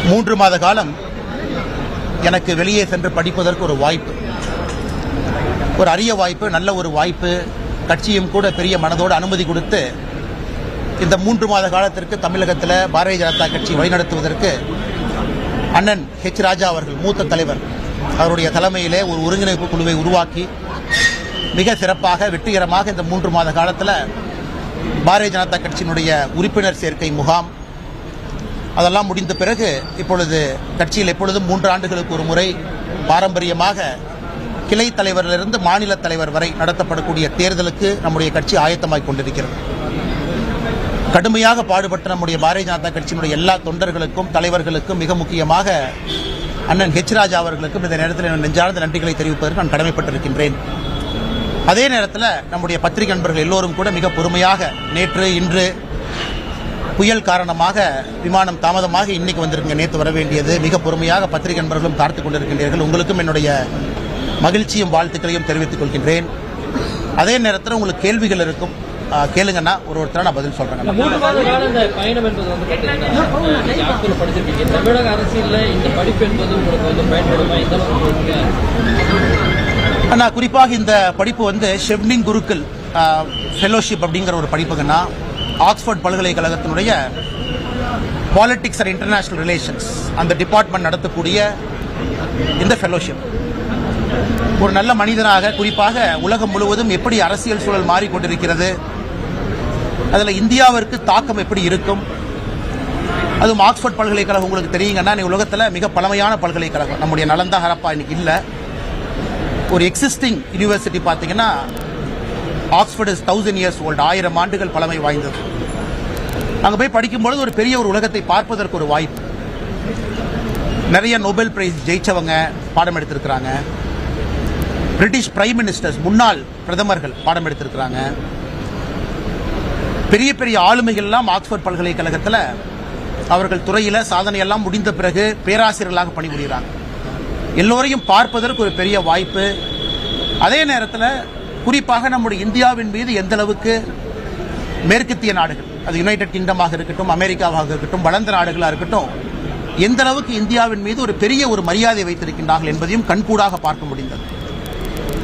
3 மாத காலம் எனக்கு வெளியே சென்று படிப்பதற்கு ஒரு வாய்ப்பு, ஒரு அரிய வாய்ப்பு, நல்ல ஒரு வாய்ப்பு. கட்சியும் கூட பெரிய மனதோடு அனுமதி கொடுத்து இந்த 3 மாத காலத்திற்கு தமிழகத்தில் பாரதிய ஜனதா கட்சி வழிநடத்துவதற்கு அண்ணன் ஹெச் ராஜா அவர்கள், மூத்த தலைவர், அவருடைய தலைமையிலே ஒரு ஒருங்கிணைப்பு குழுவை உருவாக்கி மிக சிறப்பாக வெற்றிகரமாக இந்த 3 மாத காலத்தில் பாரதிய ஜனதா கட்சியினுடைய உறுப்பினர் சேர்க்கை முகாம் அதெல்லாம் முடிந்த பிறகு இப்பொழுது கட்சியில் எப்பொழுதும் 3 ஆண்டுகளுக்கு ஒரு முறை பாரம்பரியமாக கிளை தலைவரிலிருந்து மாநில தலைவர் வரை நடத்தப்படக்கூடிய தேர்தலுக்கு நம்முடைய கட்சி ஆயத்தமாகிக் கொண்டிருக்கிறது. கடுமையாக பாடுபட்ட நம்முடைய பாரதிய ஜனதா கட்சியினுடைய எல்லா தொண்டர்களுக்கும் தலைவர்களுக்கும் மிக முக்கியமாக அண்ணன் ஹெச் ராஜா அவர்களுக்கும் இந்த நேரத்தில் நெஞ்சார்ந்த நன்றிகளை தெரிவிப்பதற்கு நான் கடமைப்பட்டிருக்கின்றேன். அதே நேரத்தில் நம்முடைய பத்திரிகை நண்பர்கள் எல்லோரும் கூட மிக பொறுமையாக நேற்று இன்று புயல் காரணமாக விமானம் தாமதமாக இன்னைக்கு வந்திருக்குங்க, நேற்று வர வேண்டியது, மிக பொறுமையாக பத்திரிகை நண்பர்களும் காத்துக் கொண்டிருக்கின்றீர்கள். உங்களுக்கும் என்னுடைய மகிழ்ச்சியும் வாழ்த்துக்களையும் தெரிவித்துக் கொள்கின்றேன். அதே நேரத்தில் உங்களுக்கு கேள்விகள் இருக்கும், கேளுங்கன்னா ஒருத்தர நான் பதில் சொல்றேன். அண்ணா, குறிப்பாக இந்த படிப்பு ஷெவ்னிங் குருக்குல் ஃபெலோஷிப் அப்படிங்கிற ஒரு படிப்புங்கன்னா ஆக்ஸ்போர்ட் பல்கலைக்கழகத்தினுடைய பாலிடிக்ஸ் அண்ட் இன்டர்நேஷனல் ரிலேஷன்ஸ் அந்த டிபார்ட்மெண்ட் நடத்தக்கூடிய இந்த ஃபெலோஷிப் ஒரு நல்ல மனிதனாக, குறிப்பாக உலகம் முழுவதும் எப்படி அரசியல் சூழல் மாறிக்கொண்டிருக்கிறது, அதில் இந்தியாவிற்கு தாக்கம் எப்படி இருக்கும், அதுவும் ஆக்ஸ்போர்ட் பல்கலைக்கழகம் உங்களுக்கு தெரியுங்கன்னா உலகத்தில் மிக பழமையான பல்கலைக்கழகம். நம்முடைய நலந்தா ஹரப்பா இன்னைக்கு இல்லை. ஒரு எக்ஸிஸ்டிங் யூனிவர்சிட்டி பார்த்தீங்கன்னா ஆக்ஸ்போர்ட் இஸ் 1000 years old, 1000 ஆண்டுகள் பழமை வாய்ந்தது. அங்கே போய் படிக்கும்பொழுது ஒரு பெரிய ஒரு உலகத்தை பார்ப்பதற்கு ஒரு வாய்ப்பு. நிறைய நோபல் பிரைஸ் ஜெயிச்சவங்க பாடம் எடுத்திருக்கிறாங்க. பிரிட்டிஷ் பிரைம் மினிஸ்டர்ஸ், முன்னாள் பிரதமர்கள் பாடம் எடுத்திருக்கிறாங்க. பெரிய பெரிய ஆளுமைகள்லாம் ஆக்ஸ்போர்ட் பல்கலைக்கழகத்தில் அவர்கள் துறையில் சாதனையெல்லாம் முடிந்த பிறகு பேராசிரியர்களாக பணிபுரிகிறாங்க. எல்லோரையும் பார்ப்பதற்கு ஒரு பெரிய வாய்ப்பு. அதே நேரத்தில் குறிப்பாக நம்முடைய இந்தியாவின் மீது எந்த அளவுக்கு மேற்கத்திய நாடுகள், அது யுனைடெட் கிங்டமாக இருக்கட்டும், அமெரிக்காவாக இருக்கட்டும், வளர்ந்த நாடுகளாக இருக்கட்டும், எந்த அளவுக்கு இந்தியாவின் மீது ஒரு பெரிய ஒரு மரியாதை வைத்திருக்கின்றார்கள் என்பதையும் கண்கூடாக பார்க்க முடிந்தது.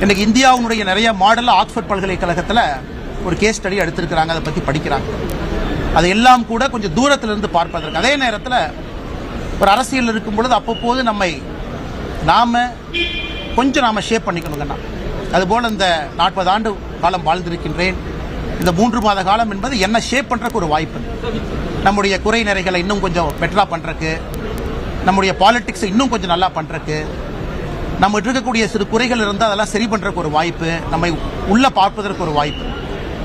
இன்னைக்கு இந்தியாவுடைய நிறைய மாடல் ஆக்ஸ்போர்ட் பல்கலைக்கழகத்தில் ஒரு கேஸ் ஸ்டடி எடுத்திருக்கிறாங்க, அதை பற்றி படிக்கிறாங்க. அதையெல்லாம் கூட கொஞ்சம் தூரத்திலிருந்து பார்ப்பதற்கு. அதே நேரத்தில் ஒரு அரசியல் இருக்கும் பொழுது அப்பப்போது நாம் கொஞ்சம் ஷேப் பண்ணிக்கணுங்கண்ணா. அதுபோல் இந்த 40 ஆண்டு காலம் வாழ்ந்திருக்கின்றேன். இந்த 3 மாத காலம் என்பது என்ன ஷேப் பண்ணுறக்கு ஒரு வாய்ப்பு. நம்முடைய குறை நிறைகளை இன்னும் கொஞ்சம் பெட்டராக பண்ணுறக்கு, நம்முடைய பாலிடிக்ஸை இன்னும் கொஞ்சம் நல்லா பண்ணுறக்கு, நம்ம இருக்கக்கூடிய சிறு குறைகள் இருந்தால் அதெல்லாம் சரி பண்ணுறக்கு ஒரு வாய்ப்பு, நம்மை உள்ள பார்ப்பதற்கு ஒரு வாய்ப்பு.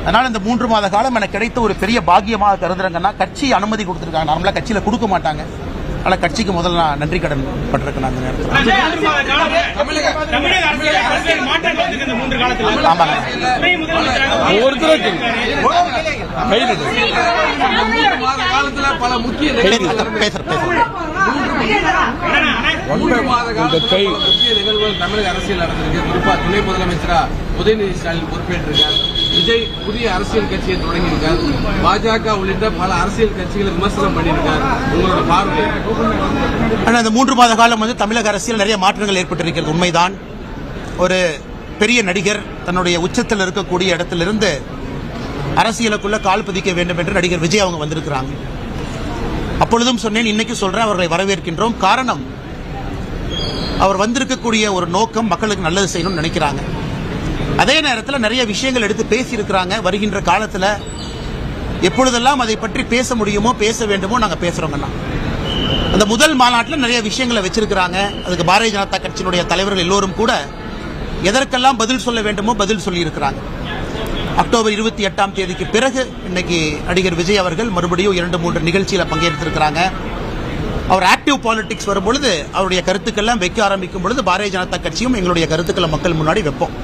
அதனால் இந்த 3 மாத காலம் எனக்கு கிடைத்த ஒரு பெரிய பாக்கியமாக கருதுறங்கன்னா, கட்சி அனுமதி கொடுத்துருக்காங்க. நார்மலாக கட்சியில் கொடுக்க மாட்டாங்க. ஆனால் கட்சிக்கு முதல்ல நான் நன்றி கடன் பட்டிருக்கேன். அந்த நேரத்தில் தமிழக அரசியல் நடந்திருக்கு. குறிப்பா துணை முதலமைச்சரா உதயநிதி ஸ்டாலின் பொறுப்பேற்றிருக்கார். விஜய் புதிய அரசியல் கட்சியை தொடங்கியிருக்கார். பாஜக உள்ளிட்ட பல அரசியல் கட்சிகளை விமர்சனம் பண்ணியிருக்கார். உங்களோட பார்வை? ஆனால் இந்த 3 மாத காலம் தமிழக அரசியல் நிறைய மாற்றங்கள் ஏற்பட்டிருக்கிறது, உண்மைதான். ஒரு பெரிய நடிகர் தன்னுடைய உச்சத்தில் இருக்கக்கூடிய இடத்திலிருந்து அரசியலுக்குள்ள கால் பதிக்க வேண்டும் என்று நடிகர் விஜய் அவங்க வந்திருக்கிறாங்க. அப்பொழுதும் சொன்னேன், இன்னைக்கு சொல்றேன், அவர்களை வரவேற்கின்றோம். காரணம், அவர் வந்திருக்கக்கூடிய ஒரு நோக்கம் மக்களுக்கு நல்லது செய்யணும்னு நினைக்கிறாங்க. அதே நேரத்தில் நிறைய விஷயங்கள் எடுத்து பேசியிருக்கிறாங்க. வருகின்ற காலத்தில் எப்பொழுதெல்லாம் அதை பற்றி பேச முடியுமோ, பேச வேண்டுமோ நாங்கள் பேசுறோங்கண்ணா. அந்த முதல் மாநாட்டில் நிறைய விஷயங்களை வச்சிருக்கிறாங்க. அதுக்கு பாரதிய ஜனதா கட்சியினுடைய தலைவர்கள் எல்லோரும் கூட எதற்கெல்லாம் பதில் சொல்ல வேண்டுமோ பதில் சொல்லியிருக்கிறாங்க. அக்டோபர் 28ஆம் தேதிக்கு பிறகு இன்னைக்கு நடிகர் விஜய் அவர்கள் மறுபடியும் 2-3 நிகழ்ச்சியில் பங்கேற்றிருக்கிறாங்க. அவர் ஆக்டிவ் பாலிடிக்ஸ் வரும்பொழுது அவருடைய கருத்துக்கள்லாம் வைக்க ஆரம்பிக்கும் பொழுது பாரதிய ஜனதா கட்சியும் எங்களுடைய கருத்துக்களை மக்கள் முன்னாடி வைப்போம்.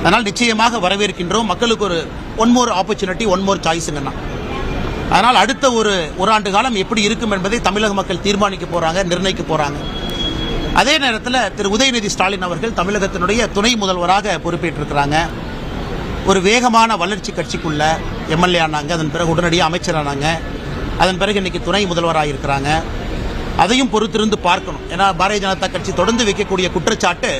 அதனால் நிச்சயமாக வரவேற்கின்றோம். மக்களுக்கு ஒரு one more opportunity, one more சாய்ஸுங்கண்ணா. அதனால் அடுத்த ஒரு ஆண்டு காலம் எப்படி இருக்கும் என்பதை தமிழக மக்கள் தீர்மானிக்க போறாங்க, நிர்ணயிக்க போறாங்க. அதே நேரத்தில் திரு உதயநிதி ஸ்டாலின் அவர்கள் தமிழகத்தினுடைய துணை முதல்வராக பொறுப்பேற்றிருக்கிறாங்க. ஒரு வேகமான வளர்ச்சி கட்சிக்குள்ள எம்எல்ஏ ஆனாங்க, அதன் பிறகு உடனடியாக அமைச்சரானாங்க, அதன் பிறகு இன்னைக்கு துணை முதல்வராக இருக்கிறாங்க. அதையும் பொறுத்திருந்து பார்க்கணும். ஏன்னா பாரதிய ஜனதா கட்சி தொடர்ந்து வைக்கக்கூடிய குற்றச்சாட்டு,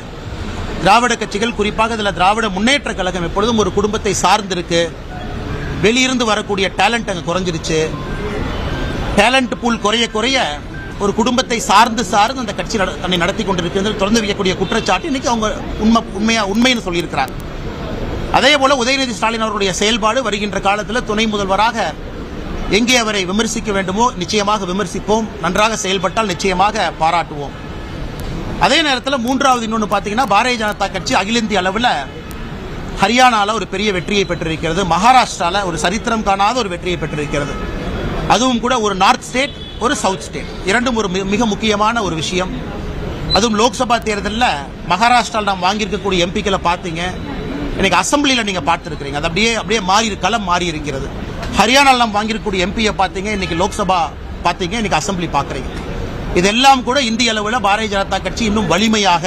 திராவிட கட்சிகள் குறிப்பாக இதில் திராவிட முன்னேற்ற கழகம் எப்பொழுதும் ஒரு குடும்பத்தை சார்ந்திருக்கு, வெளியிருந்து வரக்கூடிய டேலண்ட் அங்கே குறைஞ்சிருச்சு, டேலண்ட் பூல் குறைய குறைய ஒரு குடும்பத்தை சார்ந்து அந்த கட்சி தன்னை நடத்தி கொண்டிருக்கிறது தொடர்ந்து வைக்கக்கூடிய குற்றச்சாட்டு இன்னைக்கு அவங்க உண்மைன்னு சொல்லியிருக்கிறாங்க. அதே போல உதயநிதி ஸ்டாலின் அவருடைய செயல்பாடு வருகின்ற காலத்தில் துணை முதல்வராக எங்கே அவரை விமர்சிக்க வேண்டுமோ நிச்சயமாக விமர்சிப்போம், நன்றாக செயல்பட்டால் நிச்சயமாக பாராட்டுவோம். அதே நேரத்தில் மூன்றாவது இன்னொன்று பார்த்தீங்கன்னா, பாரதிய ஜனதா கட்சி அகில இந்திய அளவில் ஹரியானாவில் ஒரு பெரிய வெற்றியை பெற்றிருக்கிறது, மகாராஷ்டிராவில் ஒரு சரித்திரம் காணாத ஒரு வெற்றியை பெற்றிருக்கிறது. அதுவும் கூட ஒரு நார்த் ஸ்டேட், ஒரு சவுத் ஸ்டேட், இரண்டும் ஒரு மிக முக்கியமான ஒரு விஷயம். அதுவும் லோக்சபா தேர்தலில் மகாராஷ்டிராவில் நாம் வாங்கியிருக்கக்கூடிய எம்பிக்களை பார்த்தீங்க, இன்னைக்கு அசம்பிளியில் நீங்கள் பார்த்துருக்கிறீங்க, அது அப்படியே மாறி களம் மாறி இருக்கிறது. ஹரியானாவில் நாம் வாங்கியிருக்கக்கூடிய எம்பியை பார்த்தீங்க, இன்னைக்கு லோக்சபா பார்த்தீங்க, இன்னைக்கு அசம்பிளி பார்க்குறீங்க. இதெல்லாம் கூட இந்திய அளவில் பாரதிய ஜனதா கட்சி இன்னும் வலிமையாக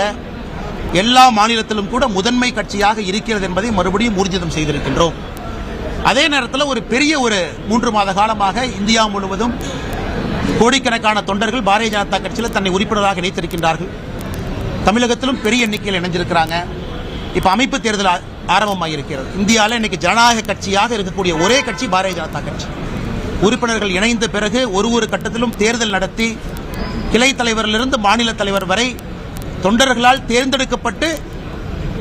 எல்லா மாநிலத்திலும் கூட முதன்மை கட்சியாக இருக்கிறது என்பதை மறுபடியும் ஊர்ஜிதம் செய்திருக்கின்றோம். அதே நேரத்தில் ஒரு பெரிய ஒரு 3 மாத காலமாக இந்தியா முழுவதும் கோடிக்கணக்கான தொண்டர்கள் பாரதிய ஜனதா கட்சியில் தன்னை உறுப்பினராக இணைத்திருக்கின்றார்கள். தமிழகத்திலும் பெரிய எண்ணிக்கையில் இணைஞ்சிருக்கிறாங்க. இப்போ அமைப்பு தேர்தல் ஆரம்பமாக இருக்கிறது. இந்தியாவில் இன்னைக்கு ஜனநாயக கட்சியாக இருக்கக்கூடிய ஒரே கட்சி பாரதிய ஜனதா கட்சி. உறுப்பினர்கள் இணைந்த பிறகு ஒரு கட்டத்திலும் தேர்தல் நடத்தி கிளை தலைவரிலிருந்து மாநில தலைவர் வரை தொண்டர்களால் தேர்ந்தெடுக்கப்பட்டு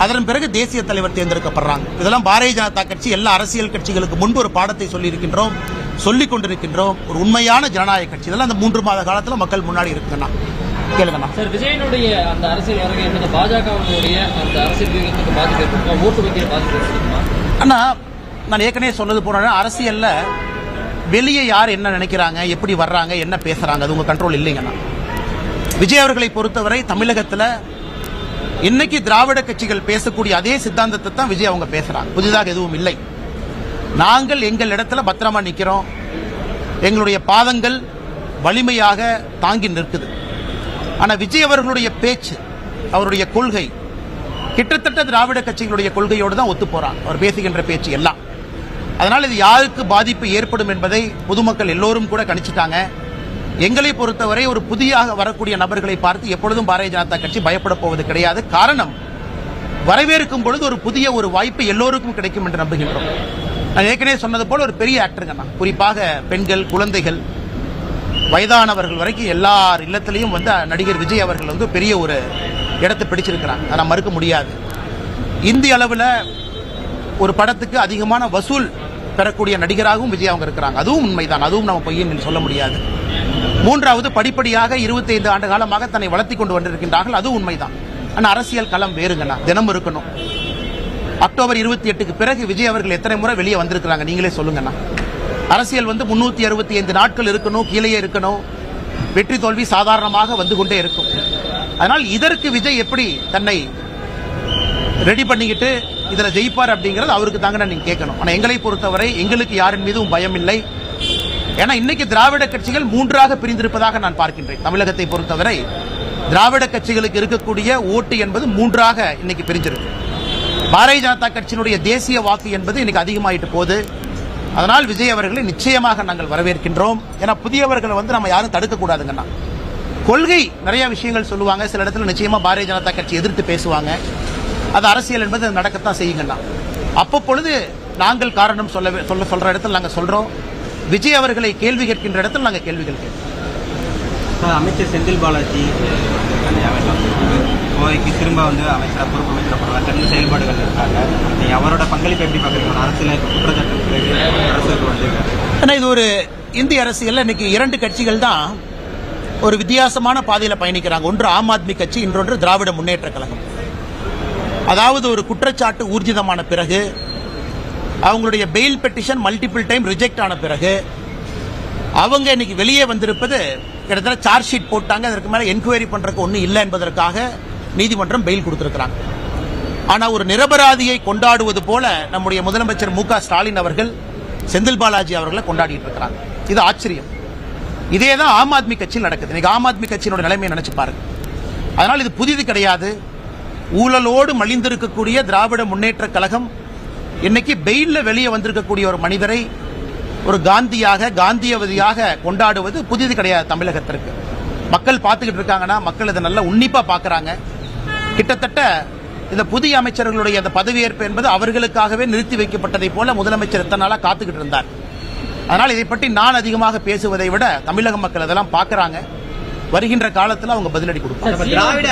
அதன் பிறகு தேசிய தலைவர் தேர்ந்தெடுக்கப்படுறாங்க. இதெல்லாம் பாரதிய ஜனதா கட்சி எல்லா அரசியல் கட்சிகளுக்கு முன்பு ஒரு பாடத்தை சொல்லியிருக்கின்றோம், சொல்லிக் கொண்டிருக்கின்றோம். ஒரு உண்மையான ஜனநாயக கட்சி. இதெல்லாம் அந்த 3 மாத காலத்தில் மக்கள் முன்னாடி இருக்குங்கண்ணா. கேளுங்கண்ணா. சார், விஜயனுடைய அந்த அரசியல் வருகை என்பது பாஜகவுடைய அந்த அரசியல் வியூகத்துக்கு பாதிப்பு ஏற்படுமா, ஓட்டு வங்கியில் பாதிப்பு ஏற்படுமா? அண்ணா, நான் ஏற்கனவே சொன்னது போன அரசியல்ல வெளியே யார் என்ன நினைக்கிறாங்க, எப்படி வர்றாங்க, என்ன பேசுறாங்க, அது உங்க கண்ட்ரோல் இல்லைங்கண்ணா. விஜய் அவர்களை பொறுத்தவரை தமிழகத்தில் இன்னைக்கு திராவிட கட்சிகள் பேசக்கூடிய அதே சித்தாந்தத்தை தான் விஜய் அவங்க பேசுறாங்க. புதிதாக எதுவும் இல்லை. நாங்கள் எங்கள் இடத்துல பத்திரமா நிற்கிறோம். எங்களுடைய பாதங்கள் வலிமையாக தாங்கி நிற்குது. ஆனால் விஜய் அவர்களுடைய பேச்சு, அவருடைய கொள்கை கிட்டத்தட்ட திராவிட கட்சிகளுடைய கொள்கையோடு தான் ஒத்து போறாங்க. அவர் பேசுகின்ற பேச்சு எல்லாம். அதனால் இது யாருக்கு பாதிப்பு ஏற்படும் என்பதை பொதுமக்கள் எல்லோரும் கூட கணிச்சிட்டாங்க. எங்களை பொறுத்தவரை ஒரு புதியாக வரக்கூடிய நபர்களை பார்த்து எப்பொழுதும் பாரதிய ஜனதா கட்சி பயப்பட போவது கிடையாது. காரணம், வரவேற்கும் பொழுது ஒரு புதிய ஒரு வாய்ப்பு எல்லோருக்கும் கிடைக்கும் என்று நம்புகின்றோம். நான் ஏற்கனவே சொன்னது போல ஒரு பெரிய ஆக்டருங்கண்ணா. குறிப்பாக பெண்கள், குழந்தைகள், வயதானவர்கள் வரைக்கும் எல்லார் இல்லத்திலையும் நடிகர் விஜய் அவர்கள் பெரிய ஒரு இடத்தை பிடிச்சிருக்கிறாங்க. அதை மறுக்க முடியாது. இந்திய அளவில் ஒரு படத்துக்கு அதிகமான வசூல் பெறக்கூடிய நடிகராகவும் விஜய் அவங்க இருக்கிறாங்க. அதுவும் உண்மைதான். அதுவும் நம்ம பொய்ன்னு சொல்ல முடியாது. மூன்றாவது, படிப்படியாக 25 ஆண்டு காலமாக தன்னை வளர்த்தி கொண்டு வந்திருக்கின்றார்கள். அதுவும் உண்மைதான். ஆனால் அரசியல் களம் வேறுங்கண்ணா. தினம் இருக்கணும். அக்டோபர் 28க்கு பிறகு விஜய் அவர்கள் எத்தனை முறை வெளியே வந்திருக்கிறாங்க நீங்களே சொல்லுங்கண்ணா. அரசியல் 365 நாட்கள் இருக்கணும், கீழே இருக்கணும். வெற்றி தோல்வி சாதாரணமாக வந்து கொண்டே இருக்கும். அதனால் இதற்கு விஜய் எப்படி தன்னை ரெடி பண்ணிக்கிட்டு இதில் ஜெயிப்பார் அப்படிங்கிறது அவருக்கு தாங்க நீங்க கேட்கணும். ஆனால் எங்களை பொறுத்தவரை எங்களுக்கு யாரின் மீதும் பயம் இல்லை. ஏன்னா இன்னைக்கு திராவிட கட்சிகள் 3ஆக பிரிந்திருப்பதாக நான் பார்க்கின்றேன். தமிழகத்தை பொறுத்தவரை திராவிட கட்சிகளுக்கு இருக்கக்கூடிய ஓட்டு என்பது 3ஆக இன்னைக்கு பிரிஞ்சிருக்கு. பாரதிய ஜனதா கட்சியினுடைய தேசிய வாக்கு என்பது இன்னைக்கு அதிகமாயிட்டு போகுது. அதனால் விஜய் அவர்களை நிச்சயமாக நாங்கள் வரவேற்கின்றோம். ஏன்னா புதியவர்களை நம்ம யாரும் தடுக்கக்கூடாதுங்கண்ணா. கொள்கை நிறைய விஷயங்கள் சொல்லுவாங்க. சில இடத்துல நிச்சயமா பாரதிய ஜனதா கட்சி எதிர்த்து பேசுவாங்க. அது அரசியல் என்பது நடக்கத்தான் செய்யுங்கண்ணா. அப்பொழுது நாங்கள் காரணம் சொல்ற இடத்துல நாங்கள் சொல்றோம். விஜய் அவர்களை கேள்வி கேட்கின்ற இடத்தில் நாங்கள் கேள்விகள் கேட்கிறோம். அமைச்சர் செந்தில் பாலாஜி கோவைக்கு திரும்ப அமைச்சராக பொறுப்பமைக்கப்படலாம், சிறந்த செயல்பாடுகள் இருக்காங்க. நீங்க அவரோட பங்களிப்பு எப்படி பார்க்குறீங்க? அரசியல் குற்றச்சாட்டு. ஏன்னா இது ஒரு இந்திய அரசியல். இன்னைக்கு 2 கட்சிகள் தான் ஒரு வித்தியாசமான பாதையில் பயணிக்கிறாங்க. ஒன்று ஆம் ஆத்மி கட்சி, இன்னொன்று திராவிட முன்னேற்ற கழகம். அதாவது ஒரு குற்றச்சாட்டு ஊர்ஜிதமான பிறகு, அவங்களுடைய bail petition multiple time reject ஆன பிறகு, அவங்க இன்னைக்கு வெளியே வந்திருப்பது கிட்டத்தட்ட சார்ஜ் ஷீட் போட்டாங்க, அதற்கு மேலே என்கொயரி பண்றதுக்கு ஒன்றும் இல்லை என்பதற்காக நீதிமன்றம் பெயில் கொடுத்திருக்கிறாங்க. ஆனால் ஒரு நிரபராதியை கொண்டாடுவது போல நம்முடைய முதலமைச்சர் மு க ஸ்டாலின் அவர்கள் செந்தில் பாலாஜி அவர்களை கொண்டாடிட்டு இருக்கிறாங்க. இது ஆச்சரியம். இதே தான் ஆம் ஆத்மி கட்சியில் நடக்குது. இன்னைக்கு ஆம் ஆத்மி கட்சியினோட நிலைமையை நினைச்சு பாருங்க. அதனால் இது புதிது கிடையாது. ஊழலோடு மலிந்திருக்கக்கூடிய திராவிட முன்னேற்ற கழகம் இன்னைக்கு பெயிலில் வெளியே வந்திருக்கக்கூடிய ஒரு மனிதரை ஒரு காந்தியவாதியாக கொண்டாடுவது புதிது கிடையாது தமிழகத்திற்கு. மக்கள் பார்த்துக்கிட்டு இருக்காங்கன்னா மக்கள் இதை நல்லா உன்னிப்பா பார்க்கறாங்க. கிட்டத்தட்ட இந்த புதிய அமைச்சர்களுடைய அந்த பதவியேற்பு என்பது அவர்களுக்காகவே நிறுத்தி வைக்கப்பட்டதை போல முதலமைச்சர் இத்தனை நாளா காத்துக்கிட்டு இருந்தார். அதனால் இதை பற்றி நான் அதிகமாக பேசுவதை விட தமிழக மக்கள் அதெல்லாம் பார்க்கறாங்க. வருகின்ற காலத்தில் அவங்க பதிலடி கொடுப்பாங்க.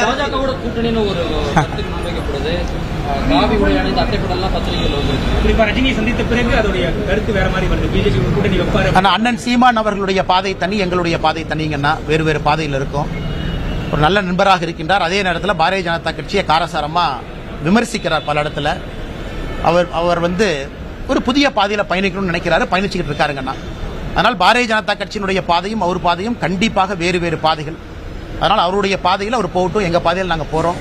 பாஜகவோட கூட்டணின்னு ஒரு கருத்து முன்வைக்கப்படுது. காவி உடை அணிந்து அட்டைப்படலாம் பத்திரிகைகள் வந்திருக்கு. குறிப்பா ரஜினியை சந்தித்த பிறகு அதோடைய கருத்து வேற மாதிரி வருது. பிஜேபி கூட்டணி வைப்பாரு. ஆனா அண்ணன் சீமான் அவர்களுடைய பாதை தனி, எங்களுடைய பாதை தனிங்கன்னா வேறு வேறு பாதையில் இருக்கும். ஒரு நல்ல நண்பராக இருக்கின்றார். அதே நேரத்தில் பாரதிய ஜனதா கட்சியை காரசாரமா விமர்சிக்கிறார் பல இடத்துல. அவர் ஒரு புதிய பாதையில பயணிக்கணும்னு நினைக்கிறாரு, பயணிச்சுக்கிட்டு இருக்காருங்கண்ணா. அதனால் பாரதிய ஜனதா கட்சியினுடைய பாதையும் அவர் பாதையும் கண்டிப்பாக வேறு வேறு பாதைகள். அதனால் அவருடைய பாதையில் அவர் போகட்டும், எங்க பாதையில் நாங்கள் போறோம்.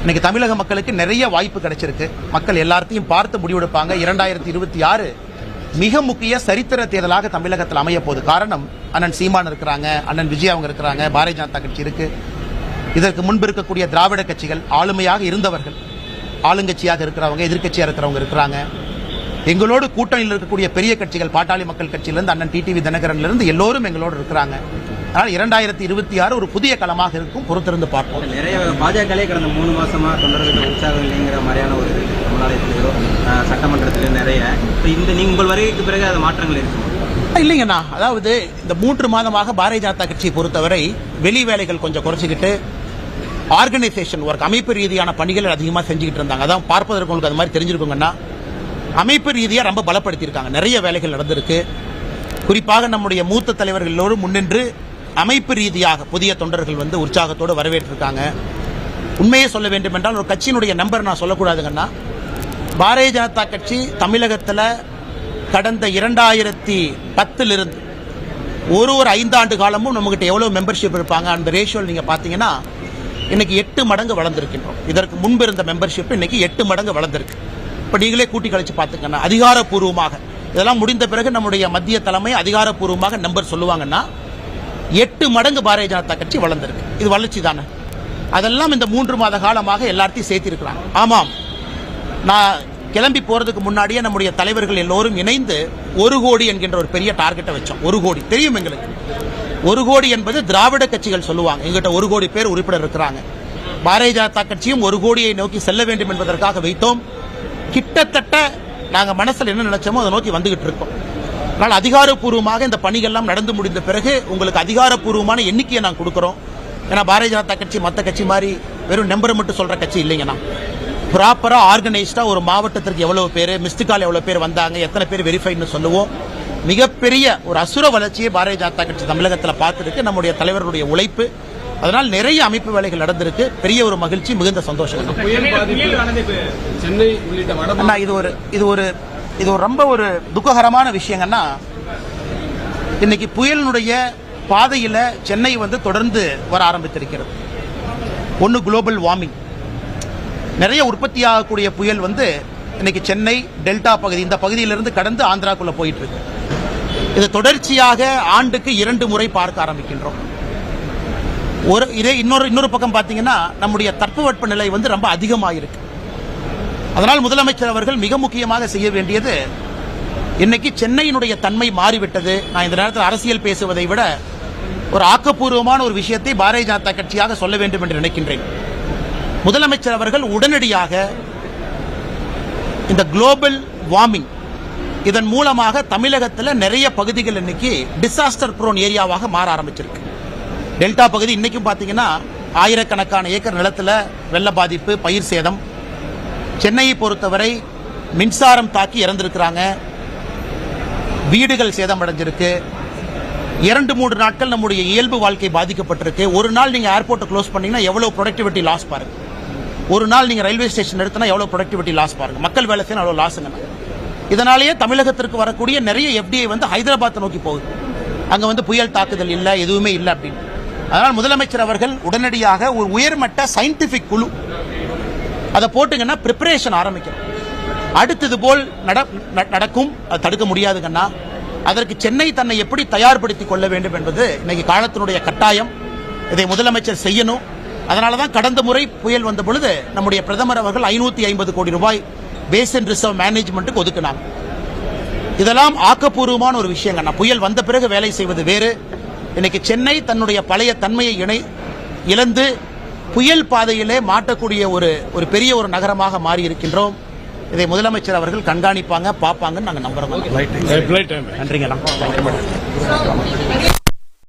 இன்னைக்கு தமிழக மக்களுக்கு நிறைய வாய்ப்பு கிடைச்சிருக்கு. மக்கள் எல்லாத்தையும் பார்த்து முடிவெடுப்பாங்க. 2026 மிக முக்கிய சரித்திர தேர்தலாக தமிழகத்தில் அமைய போகுது. காரணம், அண்ணன் சீமான் இருக்கிறாங்க, அண்ணன் விஜய் அவங்க இருக்கிறாங்க, பாரதிய ஜனதா கட்சி இருக்கு. இதற்கு முன்பு இருக்கக்கூடிய திராவிட கட்சிகள் ஆளுமையாக இருந்தவர்கள், ஆளுங்கட்சியாக இருக்கிறவங்க, எதிர்க்கட்சியாக இருக்கிறவங்க இருக்கிறாங்க. எங்களோடு கூட்டணியில் இருக்கக்கூடிய பெரிய கட்சிகள், பாட்டாளி மக்கள் கட்சியிலிருந்து அண்ணன் டிடிவி தினகரனிலிருந்து எல்லோரும் எங்களோடு இருக்கிறாங்க. அதனால் 2026 ஒரு புதிய களமாக இருக்கும். பொறுத்திருந்து பார்ப்போம். நிறைய பாஜகலே கடந்த 3 மாசமா தொண்டர்கள் உற்சாகம் இல்லைங்கிற மாதிரியான ஒரு தமிழ்நாடு சட்டமன்றத்தில் நிறைய உங்கள் வருகைக்கு பிறகு அது மாற்றங்கள் இருக்கும் இல்லைங்கண்ணா. அதாவது இந்த 3 மாதமாக பாரதிய ஜனதா கட்சியை பொறுத்தவரை வெளி வேலைகள் கொஞ்சம் குறைச்சிக்கிட்டு ஆர்கனைசேஷன் ஒர்க், அமைப்பு ரீதியான பணிகள் அதிகமாக செஞ்சுக்கிட்டு இருந்தாங்க. அதான் பார்ப்பதற்கு உங்களுக்கு அது மாதிரி தெரிஞ்சிருக்குங்கன்னா, அமைப்பு ரீதியாக ரொம்ப பலப்படுத்தியிருக்காங்க. நிறைய வேலைகள் நடந்திருக்கு. குறிப்பாக நம்முடைய மூத்த தலைவர்கள் எல்லோரும் முன்னின்று அமைப்பு ரீதியாக புதிய தொண்டர்கள் உற்சாகத்தோடு வரவேற்றிருக்காங்க. உண்மையை சொல்ல வேண்டும் என்றால், ஒரு கட்சியினுடைய நம்பர் நான் சொல்லக்கூடாதுங்கன்னா, பாரதிய ஜனதா கட்சி தமிழகத்தில் கடந்த 2010 ஒரு 5 ஆண்டு காலமும் நம்மகிட்ட எவ்வளவு மெம்பர்ஷிப் இருப்பாங்க, அந்த ரேஷியோ நீங்க பாத்தீங்கன்னா இன்னைக்கு 8 மடங்கு வளர்ந்திருக்கின்றோம். இதற்கு முன்பு இருந்த மெம்பர்ஷிப் இன்னைக்கு 8 மடங்கு வளர்ந்திருக்கு. இப்ப நீங்களே கூட்டி கழிச்சு பாத்துக்கணும். அதிகாரப்பூர்வமாக இதெல்லாம் முடிந்த பிறகு நம்முடைய மத்திய தலைமை அதிகாரப்பூர்வமாக நம்பர் சொல்லுவாங்கன்னா 8 மடங்கு பாரதிய ஜனதா கட்சி வளர்ந்திருக்கு. இது வளர்ச்சி தானே. அதெல்லாம் இந்த 3 மாத காலமாக எல்லாத்தையும் சேர்த்திருக்கிறாங்க. ஆமாம், நான் கிளம்பி போறதுக்கு முன்னாடியே நம்முடைய தலைவர்கள் எல்லோரும் இணைந்து 1 கோடி என்கின்ற ஒரு பெரிய டார்கெட்டை வச்சோம். 1 கோடி தெரியும் எங்களுக்கு. 1 கோடி என்பது திராவிட கட்சிகள் சொல்லுவாங்க. எங்கிட்ட 1 கோடி பேர் உறுப்பினர் இருக்கிறாங்க. பாரதிய ஜனதா கட்சியும் 1 கோடியை நோக்கி செல்ல வேண்டும் என்பதற்காக வைத்தோம். கிட்டத்தட்ட நாங்க மனசுல என்ன நினைச்சோமோ அதை நோக்கி வந்துகிட்டு இருக்கோம். ஆனால் அதிகாரப்பூர்வமாக இந்த பணிகள்லாம் நடந்து முடிந்த பிறகு உங்களுக்கு அதிகாரப்பூர்வமான எண்ணிக்கையை நான் கொடுக்கிறோம். ஏன்னா பாரதிய ஜனதா கட்சி மற்ற கட்சி மாதிரி வெறும் நம்பர் மட்டும் சொல்ற கட்சி இல்லைங்கண்ணா. ப்ராப்பரா ஆர்கனைஸ்டா ஒரு மாவட்டத்திற்கு எவ்வளவு பேர், மிஸ்டு கால் எவ்வளவு பேர் வந்தாங்க, எத்தனை பேர் வெரிஃபைன்னு சொல்லுவோம். மிகப்பெரிய ஒரு அசுர வளர்ச்சியை பாரதிய ஜனதா கட்சி தமிழகத்தில் பார்த்திருக்கு. நம்முடைய தலைவர்களுடைய உழைப்பு. அதனால் நிறைய அமைப்பு வேலைகள் நடந்திருக்கு. பெரிய ஒரு மகிழ்ச்சி, மிகுந்த சந்தோஷம். சென்னை உள்ளிட்ட இது ரொம்ப ஒரு துக்ககரமான விஷயங்கன்னா, இன்னைக்கு புயலினுடைய பாதையில சென்னை தொடர்ந்து வர ஆரம்பித்திருக்கிறது. ஒன்னு குளோபல் வார்மிங், நிறைய உற்பத்தி ஆகக்கூடிய புயல் இன்னைக்கு சென்னை டெல்டா பகுதி, இந்த பகுதியிலிருந்து கடந்து ஆந்திராக்குள்ள போயிட்டு இருக்கு. இது தொடர்ச்சியாக ஆண்டுக்கு 2 முறை பார்க்க ஆரம்பிக்கின்றோம். இன்னொரு பக்கம் பாத்தீங்கன்னா நம்முடைய தட்பவெப்ப நிலை ரொம்ப அதிகமாயிருக்கு. அதனால் முதலமைச்சர் அவர்கள் மிக முக்கியமாக செய்ய வேண்டியது, இன்னைக்கு சென்னையினுடைய தன்மை மாறிவிட்டது. நான் இந்த நேரத்தில் அரசியல் பேசுவதை விட ஒரு ஆக்கப்பூர்வமான ஒரு விஷயத்தை பாரதிய ஜனதா கட்சியாக சொல்ல வேண்டும் என்று நினைக்கின்றேன். முதலமைச்சர் அவர்கள் உடனடியாக இந்த குளோபல் வார்மிங் இதன் மூலமாக தமிழகத்தில் நிறைய பகுதிகள் இன்னைக்கு டிசாஸ்டர் ப்ரோன் ஏரியாவாக மாற ஆரம்பிச்சிருக்கு. டெல்டா பகுதி இன்னைக்கும் பாத்தீங்கன்னா ஆயிரக்கணக்கான ஏக்கர் நிலத்தில் வெள்ள பாதிப்பு, பயிர் சேதம். சென்னையை பொறுத்தவரை மின்சாரம் தாக்கி இறந்திருக்கிறாங்க, வீடுகள் சேதமடைஞ்சிருக்கு. 2-3 நாட்கள் நம்முடைய இயல்பு வாழ்க்கை பாதிக்கப்பட்டிருக்கு. ஒரு நாள் நீங்க ஏர்போர்ட்டை க்ளோஸ் பண்ணீங்கன்னா எவ்வளவு ப்ரொடக்டிவிட்டி லாஸ் பாருங்க. ஒரு நாள் நீங்க ரயில்வே ஸ்டேஷன் நிறுத்தினா எவ்வளவு ப்ரொடக்டிவிட்டி லாஸ் பாருங்க. மக்கள் வேலை செய்யணும், அவ்வளவு லாஸுங்க. இதனாலேயே தமிழகத்திற்கு வரக்கூடிய நிறைய FDI ஹைதராபாத் நோக்கி போகுது. அங்க புயல் தாக்குதல் இல்ல, எதுவுமே இல்லை அப்படின்னு. அதனால் முதலமைச்சர் அவர்கள் உடனடியாக ஒரு உயர்மட்ட சயின்டிபிக் குழு அதை போட்டுங்கன்னா பிரிப்பரேஷன் ஆரம்பிக்கணும். அடுத்தது போல் நடக்கும், அது தடுக்க முடியாதுங்கன்னா அதற்கு சென்னை தன்னை எப்படி தயார்படுத்திக் கொள்ள வேண்டும் என்பது இன்னைக்கு காலத்தினுடைய கட்டாயம். இதை முதலமைச்சர் செய்யணும். அதனாலதான் கடந்த முறை புயல் வந்த பொழுது நம்முடைய பிரதமர் அவர்கள் 550 கோடி ரூபாய் பேசின் ரிசர்வ் மேனேஜ்மெண்ட்டுக்கு ஒதுக்கினாங்க. இதெல்லாம் ஆக்கப்பூர்வமான ஒரு விஷயங்க. புயல் வந்த பிறகு வேலை செய்வது வேறு, இன்னைக்கு சென்னை தன்னுடைய பழைய தன்மையை இழந்து புயல் பாதையிலே மாட்டக்கூடிய ஒரு பெரிய ஒரு நகரமாக மாறி இருக்கின்றோம். இதை முதலமைச்சர் அவர்கள் கண்காணிப்பாங்க, பார்ப்பாங்கன்னு நாங்கள் நம்புறோம். நன்றிங்கண்ணா.